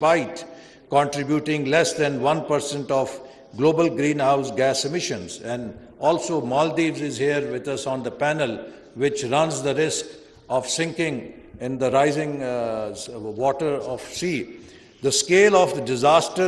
despite contributing less than 1% of global greenhouse gas emissions. And also Maldives is here with us on the panel, which runs the risk of sinking in the rising water of sea. The scale of the disaster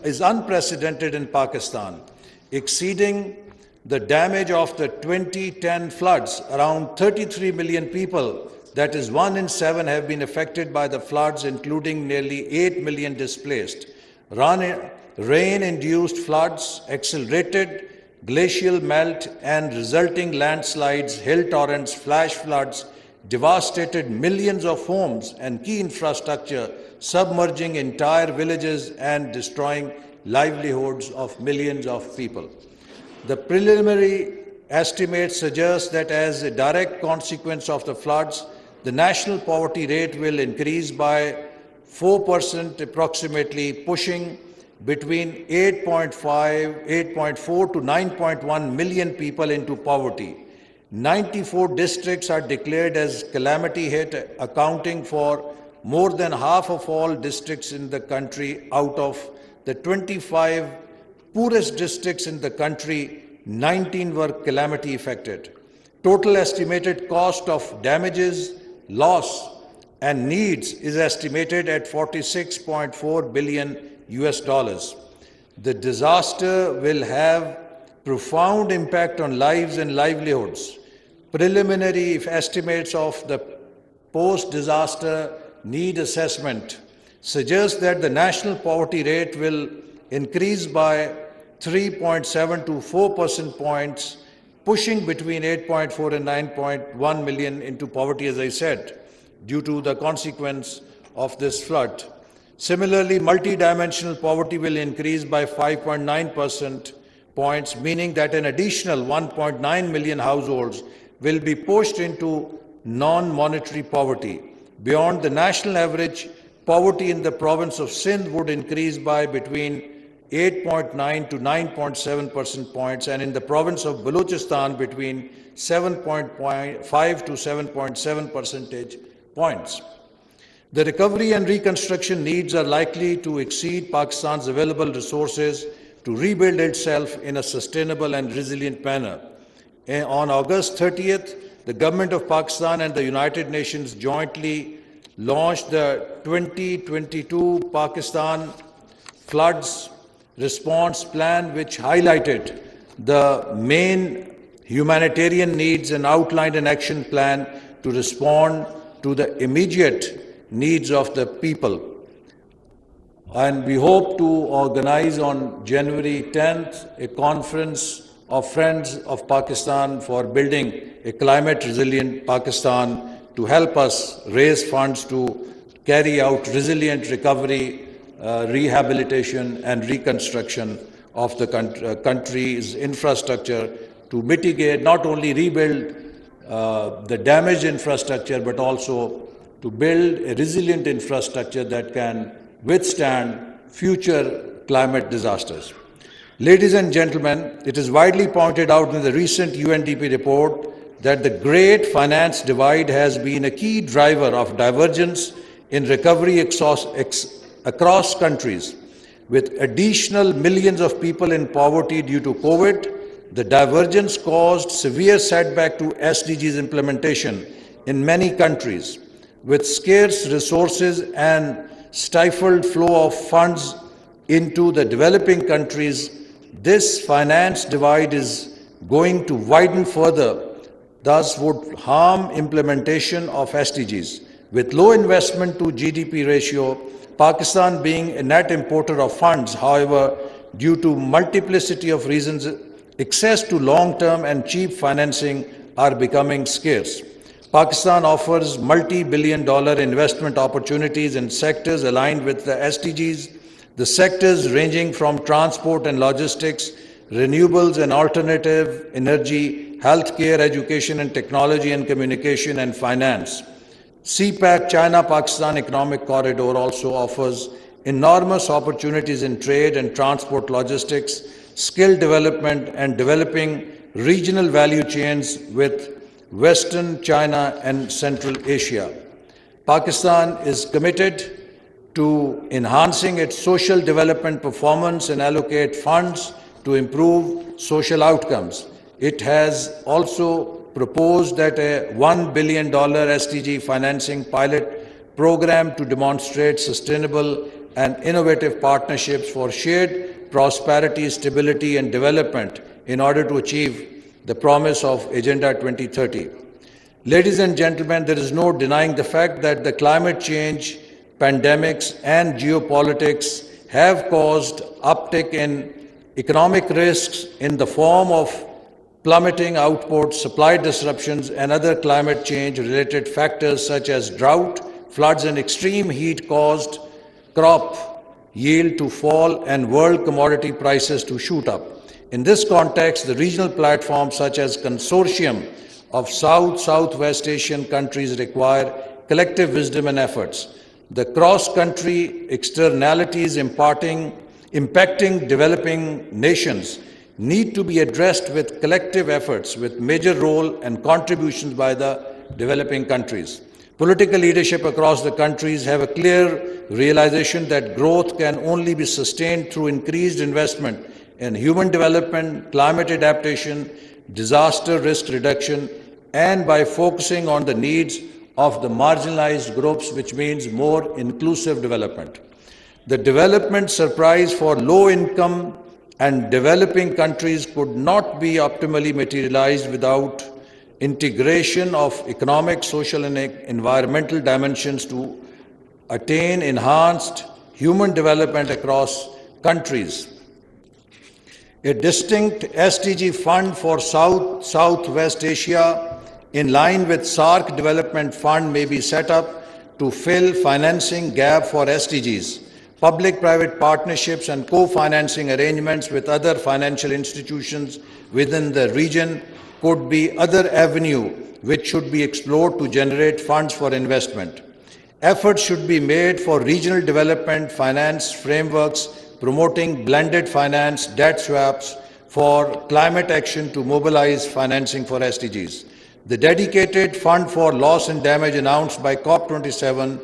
is unprecedented in Pakistan, exceeding the damage of the 2010 floods. Around 33 million people, that is 1 in 7, have been affected by the floods, including nearly 8 million displaced. Rain-induced floods, accelerated glacial melt and resulting landslides, hill torrents, flash floods devastated millions of homes and key infrastructure, submerging entire villages and destroying livelihoods of millions of people. The preliminary estimates suggest that as a direct consequence of the floods, the national poverty rate will increase by 4% approximately, pushing between 8.4 to 9.1 million people into poverty. 94 districts are declared as calamity hit, accounting for more than half of all districts in the country. Out of the 25 poorest districts in the country, 19 were calamity affected. Total estimated cost of damages, loss and needs is estimated at $46.4 billion. The disaster will have profound impact on lives and livelihoods. Preliminary estimates of the post-disaster need assessment suggest that the national poverty rate will increase by 3.7 to 4 percentage points, pushing between 8.4 and 9.1 million into poverty, as I said, due to the consequence of this flood. Similarly, multidimensional poverty will increase by 5.9 percentage points, meaning that an additional 1.9 million households will be pushed into non-monetary poverty. Beyond the national average, poverty in the province of Sindh would increase by between 8.9 to 9.7 percentage points, and in the province of Balochistan between 7.5 to 7.7 percentage points. The recovery and reconstruction needs are likely to exceed Pakistan's available resources to rebuild itself in a sustainable and resilient manner. On August 30th, the Government of Pakistan and the United Nations jointly launched the 2022 Pakistan Floods Response Plan, which highlighted the main humanitarian needs and outlined an action plan to respond to the immediate needs of the people. And we hope to organize on January 10th a conference of Friends of Pakistan for building a climate resilient Pakistan to help us raise funds to carry out resilient recovery, rehabilitation and reconstruction of the country's infrastructure to mitigate, not only rebuild the damaged infrastructure, but also to build a resilient infrastructure that can withstand future climate disasters. Ladies and gentlemen, it is widely pointed out in the recent UNDP report that the great finance divide has been a key driver of divergence in recovery across countries. With additional millions of people in poverty due to COVID, the divergence caused severe setback to SDGs implementation in many countries. With scarce resources and stifled flow of funds into the developing countries, this finance divide is going to widen further, thus would harm implementation of SDGs. With low investment to GDP ratio, Pakistan being a net importer of funds, however, due to multiplicity of reasons, access to long-term and cheap financing are becoming scarce. Pakistan offers multi-billion-dollar investment opportunities in sectors aligned with the SDGs, the sectors ranging from transport and logistics, renewables and alternative energy, healthcare, education and technology and communication and finance. CPEC, China-Pakistan Economic Corridor, also offers enormous opportunities in trade and transport logistics, skill development and developing regional value chains with Western China and Central Asia. Pakistan is committed to enhancing its social development performance and allocate funds to improve social outcomes. It has also proposed that a $1 billion SDG financing pilot program to demonstrate sustainable and innovative partnerships for shared prosperity, stability, and development in order to achieve the promise of Agenda 2030. Ladies and gentlemen, there is no denying the fact that the climate change, pandemics, and geopolitics have caused uptick in economic risks in the form of plummeting output, supply disruptions, and other climate change-related factors such as drought, floods, and extreme heat caused crop yield to fall and world commodity prices to shoot up. In this context, the regional platforms such as Consortium of South-Southwest Asian countries require collective wisdom and efforts. The cross-country externalities impacting developing nations need to be addressed with collective efforts, with major role and contributions by the developing countries. Political leadership across the countries have a clear realization that growth can only be sustained through increased investment in human development, climate adaptation, disaster risk reduction, and by focusing on the needs of the marginalized groups, which means more inclusive development. The development surprise for low-income and developing countries could not be optimally materialized without integration of economic, social, and environmental dimensions to attain enhanced human development across countries. A distinct SDG fund for Southwest Asia in line with SAARC Development Fund may be set up to fill financing gap for SDGs. Public-private partnerships and co-financing arrangements with other financial institutions within the region could be other avenue which should be explored to generate funds for investment. Efforts should be made for regional development finance frameworks promoting blended finance, debt swaps for climate action to mobilize financing for SDGs. The dedicated fund for loss and damage announced by COP27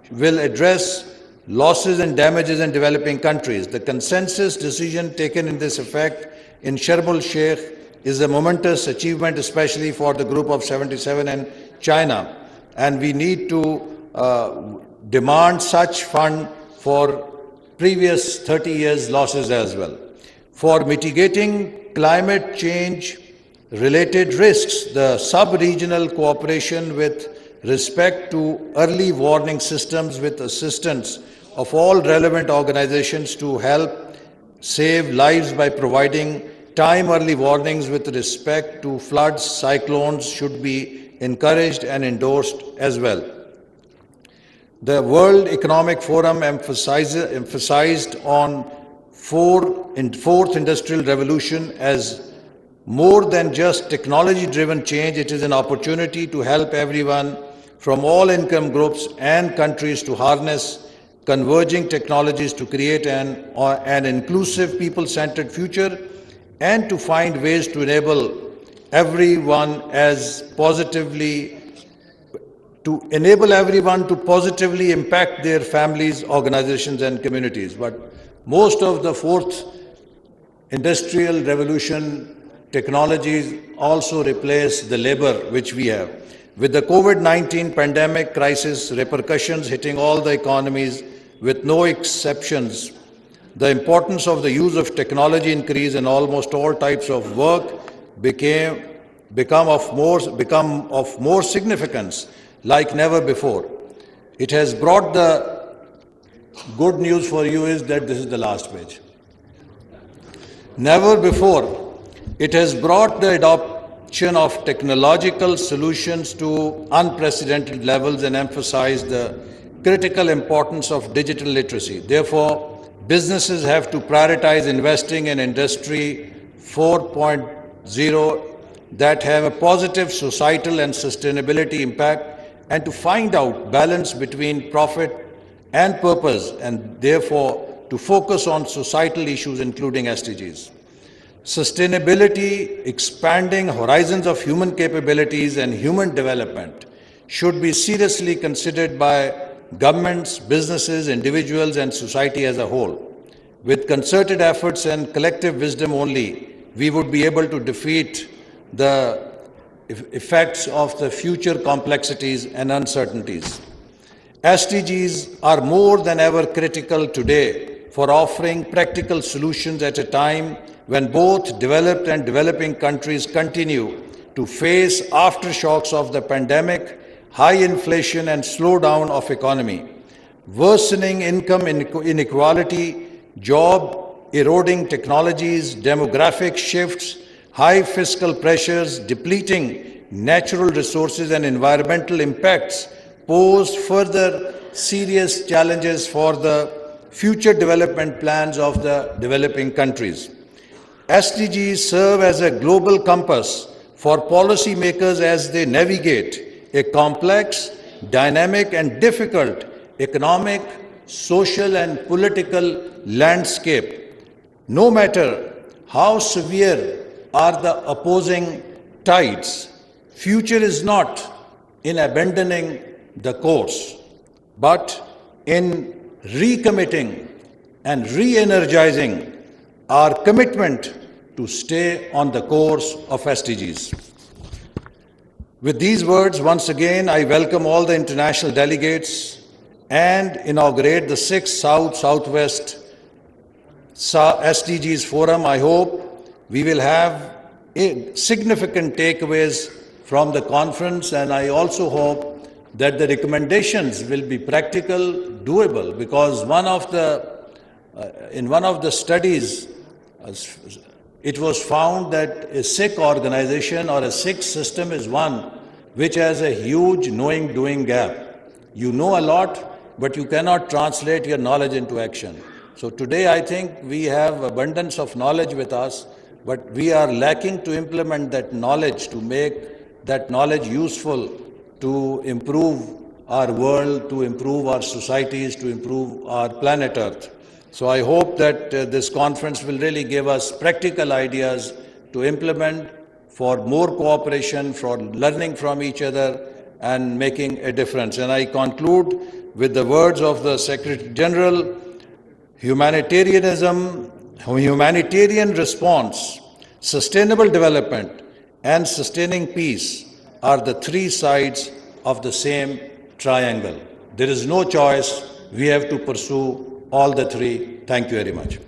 will address losses and damages in developing countries. The consensus decision taken in this effect in Sharm el-Sheikh is a momentous achievement, especially for the Group of 77 and China. And we need to demand such fund for previous 30 years' losses as well. For mitigating climate change related risks, the sub-regional cooperation with respect to early warning systems with assistance of all relevant organizations to help save lives by providing time early warnings with respect to floods, cyclones should be encouraged and endorsed as well. The World Economic Forum emphasized on fourth industrial revolution as more than just technology-driven change. It is an opportunity to help everyone from all income groups and countries to harness converging technologies to create an inclusive, people-centered future and to find ways to enable everyone to positively impact their families, organizations, and communities. But most of the fourth industrial revolution technologies also replace the labor which we have. With the COVID-19 pandemic crisis repercussions hitting all the economies with no exceptions, the importance of the use of technology increased and almost all types of work become of more significance like never before. It has brought the good news for you is that this is the last page. Never before, it has brought the adoption of technological solutions to unprecedented levels and emphasized the critical importance of digital literacy. Therefore, businesses have to prioritize investing in Industry 4.0 that have a positive societal and sustainability impact and to find out balance between profit and purpose and therefore to focus on societal issues including SDGs. Sustainability, expanding horizons of human capabilities and human development should be seriously considered by governments, businesses, individuals, and society as a whole. With concerted efforts and collective wisdom only, we would be able to defeat the effects of the future complexities and uncertainties. SDGs are more than ever critical today for offering practical solutions at a time when both developed and developing countries continue to face aftershocks of the pandemic, high inflation and slowdown of economy, worsening income inequality, job eroding technologies, demographic shifts, high fiscal pressures, depleting natural resources and environmental impacts pose further serious challenges for the future development plans of the developing countries. SDGs serve as a global compass for policymakers as they navigate a complex, dynamic and difficult economic, social and political landscape. No matter how severe are the opposing tides, future is not in abandoning the course, but in recommitting and re-energizing our commitment to stay on the course of SDGs. With these words, once again, I welcome all the international delegates and inaugurate the 6th South-Southwest SDGs Forum. I hope we will have significant takeaways from the conference, and I also hope that the recommendations will be practical, doable, because in one of the studies, it was found that a Sikh organization or a Sikh system is one which has a huge knowing-doing gap. You know a lot, but you cannot translate your knowledge into action. So today I think we have abundance of knowledge with us, but we are lacking to implement that knowledge, to make that knowledge useful to improve our world, to improve our societies, to improve our planet Earth. So I hope that this conference will really give us practical ideas to implement for more cooperation, for learning from each other and making a difference. And I conclude with the words of the Secretary General: humanitarianism, humanitarian response, sustainable development and sustaining peace are the three sides of the same triangle. There is no choice. We have to pursue all the three. Thank you very much.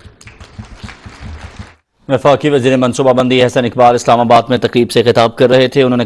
वफाकी वज़ीर मनसूबाबंदी अहसन इकबाल इस्लामाबाद में तकरीब से खिताब कर रहे थे। उन्होंने